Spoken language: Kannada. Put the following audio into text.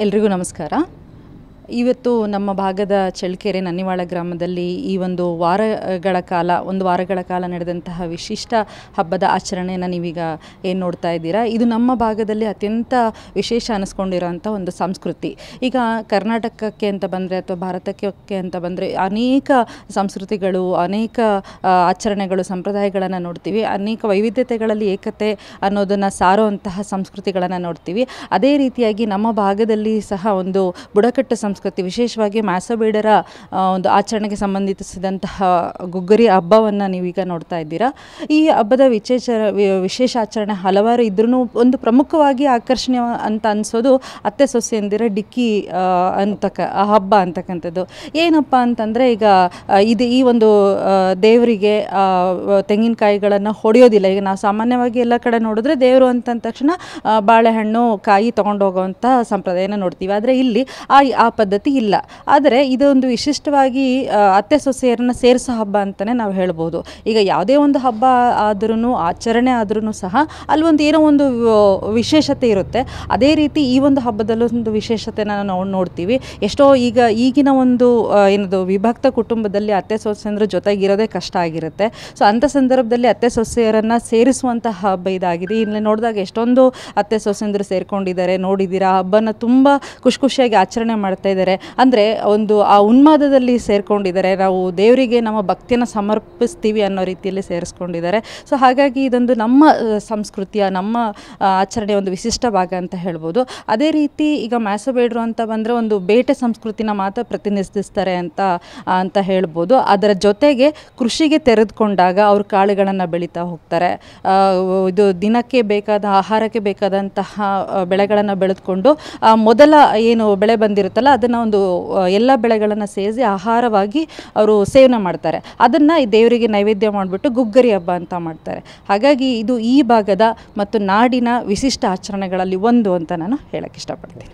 ಎಲ್ರಿಗೂ ನಮಸ್ಕಾರ. ಇವತ್ತು ನಮ್ಮ ಭಾಗದ ಚಳ್ಳಕೆರೆ ನನ್ನಿವಾಳ ಗ್ರಾಮದಲ್ಲಿ ಈ ಒಂದು ವಾರಗಳ ಕಾಲ ನಡೆದಂತಹ ವಿಶಿಷ್ಟ ಹಬ್ಬದ ಆಚರಣೆಯನ್ನು ನೀವೀಗ ಏನು ನೋಡ್ತಾ ಇದ್ದೀರಾ, ಇದು ನಮ್ಮ ಭಾಗದಲ್ಲಿ ಅತ್ಯಂತ ವಿಶೇಷ ಅನ್ನಿಸ್ಕೊಂಡಿರೋಂಥ ಒಂದು ಸಂಸ್ಕೃತಿ. ಈಗ ಕರ್ನಾಟಕಕ್ಕೆ ಅಂತ ಬಂದರೆ ಅಥವಾ ಭಾರತಕ್ಕೆ ಅಂತ ಬಂದರೆ ಅನೇಕ ಸಂಸ್ಕೃತಿಗಳು, ಅನೇಕ ಆಚರಣೆಗಳು, ಸಂಪ್ರದಾಯಗಳನ್ನು ನೋಡ್ತೀವಿ. ಅನೇಕ ವೈವಿಧ್ಯತೆಗಳಲ್ಲಿ ಏಕತೆ ಅನ್ನೋದನ್ನು ಸಾರುವಂತಹ ಸಂಸ್ಕೃತಿಗಳನ್ನು ನೋಡ್ತೀವಿ. ಅದೇ ರೀತಿಯಾಗಿ ನಮ್ಮ ಭಾಗದಲ್ಲಿ ಸಹ ಒಂದು ಬುಡಕಟ್ಟು ಸಂಸ್ಕೃತಿ, ವಿಶೇಷವಾಗಿ ಮ್ಯಾಸಬೇಡರ ಒಂದು ಆಚರಣೆಗೆ ಸಂಬಂಧಿಸಿದಂತಹ ಗುಗ್ಗರಿ ಹಬ್ಬವನ್ನು ನೀವೀಗ ನೋಡ್ತಾ ಇದ್ದೀರಾ. ಈ ಹಬ್ಬದ ವಿಶೇಷ ಆಚರಣೆ ಹಲವಾರು ಇದ್ರೂ ಒಂದು ಪ್ರಮುಖವಾಗಿ ಆಕರ್ಷಣೀಯ ಅಂತ ಅನಿಸೋದು ಅತ್ತೆ ಸೊಸೆಯಂದಿರ ಡಿಕ್ಕಿ ಹಬ್ಬ ಅಂತಕ್ಕಂಥದ್ದು. ಏನಪ್ಪ ಅಂತಂದರೆ, ಈಗ ಈ ಒಂದು ದೇವರಿಗೆ ತೆಂಗಿನಕಾಯಿಗಳನ್ನು ಹೊಡೆಯೋದಿಲ್ಲ. ಈಗ ನಾವು ಸಾಮಾನ್ಯವಾಗಿ ಎಲ್ಲ ಕಡೆ ನೋಡಿದ್ರೆ ದೇವರು ಅಂತಂದ ತಕ್ಷಣ ಬಾಳೆಹಣ್ಣು ಕಾಯಿ ತೊಗೊಂಡೋಗೋವಂಥ ಸಂಪ್ರದಾಯನ ನೋಡ್ತೀವಿ. ಆದರೆ ಇಲ್ಲಿ ಆ ಪದ್ಧತಿ ಇಲ್ಲ. ಆದರೆ ಇದೊಂದು ವಿಶಿಷ್ಟವಾಗಿ ಅತ್ತೆ ಸೊಸೆಯರನ್ನು ಸೇರಿಸೋ ಹಬ್ಬ ಅಂತಲೇ ನಾವು ಹೇಳ್ಬೋದು. ಈಗ ಯಾವುದೇ ಒಂದು ಹಬ್ಬ ಆದ್ರೂ, ಆಚರಣೆ ಆದ್ರೂ ಸಹ ಅಲ್ಲೊಂದು ಏನೋ ಒಂದು ವಿಶೇಷತೆ ಇರುತ್ತೆ. ಅದೇ ರೀತಿ ಈ ಒಂದು ಹಬ್ಬದಲ್ಲೂ ಒಂದು ವಿಶೇಷತೆನ ನಾವು ನೋಡ್ತೀವಿ. ಎಷ್ಟೋ ಈಗಿನ ಒಂದು ಏನದು ವಿಭಕ್ತ ಕುಟುಂಬದಲ್ಲಿ ಅತ್ತೆ ಸೊಸೆಯಂದ್ರ ಜೊತೆಗಿರೋದೇ ಕಷ್ಟ ಆಗಿರುತ್ತೆ. ಸೊ ಅಂಥ ಸಂದರ್ಭದಲ್ಲಿ ಅತ್ತೆ ಸೊಸೆಯರನ್ನು ಸೇರಿಸುವಂಥ ಹಬ್ಬ ಇದಾಗಿದೆ. ಇಲ್ಲಿ ನೋಡಿದಾಗ ಎಷ್ಟೊಂದು ಅತ್ತೆ ಸೊಸೆಯಂದರು ಸೇರ್ಕೊಂಡಿದ್ದಾರೆ, ನೋಡಿದ್ದೀರಾ. ಹಬ್ಬನ ತುಂಬ ಖುಷಿಯಾಗಿ ಆಚರಣೆ ಮಾಡ್ತಾ ಇದ್ದಾರೆ. ಅಂದರೆ ಒಂದು ಆ ಉನ್ಮಾದದಲ್ಲಿ ಸೇರ್ಕೊಂಡಿದ್ದಾರೆ. ನಾವು ದೇವರಿಗೆ ನಮ್ಮ ಭಕ್ತಿಯನ್ನು ಸಮರ್ಪಿಸ್ತೀವಿ ಅನ್ನೋ ರೀತಿಯಲ್ಲಿ ಸೇರಿಸ್ಕೊಂಡಿದ್ದಾರೆ. ಸೊ ಹಾಗಾಗಿ ಇದೊಂದು ನಮ್ಮ ಸಂಸ್ಕೃತಿಯ, ನಮ್ಮ ಆಚರಣೆಯ ಒಂದು ವಿಶಿಷ್ಟ ಭಾಗ ಅಂತ ಹೇಳ್ಬೋದು. ಅದೇ ರೀತಿ ಈಗ ಮ್ಯಾಸಬೇಡರು ಅಂತ ಬಂದರೆ ಒಂದು ಬೇಟೆ ಸಂಸ್ಕೃತಿನ ಮಾತ್ರ ಪ್ರತಿನಿಧಿಸ್ತಾರೆ ಅಂತ ಹೇಳ್ಬೋದು. ಅದರ ಜೊತೆಗೆ ಕೃಷಿಗೆ ತೆರೆದುಕೊಂಡಾಗ ಅವರು ಕಾಳುಗಳನ್ನು ಬೆಳೀತಾ ಹೋಗ್ತಾರೆ. ಇದು ದಿನಕ್ಕೆ ಬೇಕಾದ ಆಹಾರಕ್ಕೆ ಬೇಕಾದಂತಹ ಬೆಳೆಗಳನ್ನು ಬೆಳೆದುಕೊಂಡು ಮೊದಲ ಏನು ಬೆಳೆ ಬಂದಿರುತ್ತಲ್ಲ ಅದನ್ನು ಒಂದು ಎಲ್ಲ ಬೆಳೆಗಳನ್ನು ಸೇರಿಸಿ ಆಹಾರವಾಗಿ ಅವರು ಸೇವನೆ ಮಾಡ್ತಾರೆ. ಅದನ್ನು ದೇವರಿಗೆ ನೈವೇದ್ಯ ಮಾಡಿಬಿಟ್ಟು ಗುಗ್ಗರಿ ಹಬ್ಬ ಅಂತ ಮಾಡ್ತಾರೆ. ಹಾಗಾಗಿ ಇದು ಈ ಭಾಗದ ಮತ್ತು ನಾಡಿನ ವಿಶಿಷ್ಟ ಆಚರಣೆಗಳಲ್ಲಿ ಒಂದು ಅಂತ ನಾನು ಹೇಳಕ್ಕೆ ಇಷ್ಟಪಡ್ತೀನಿ.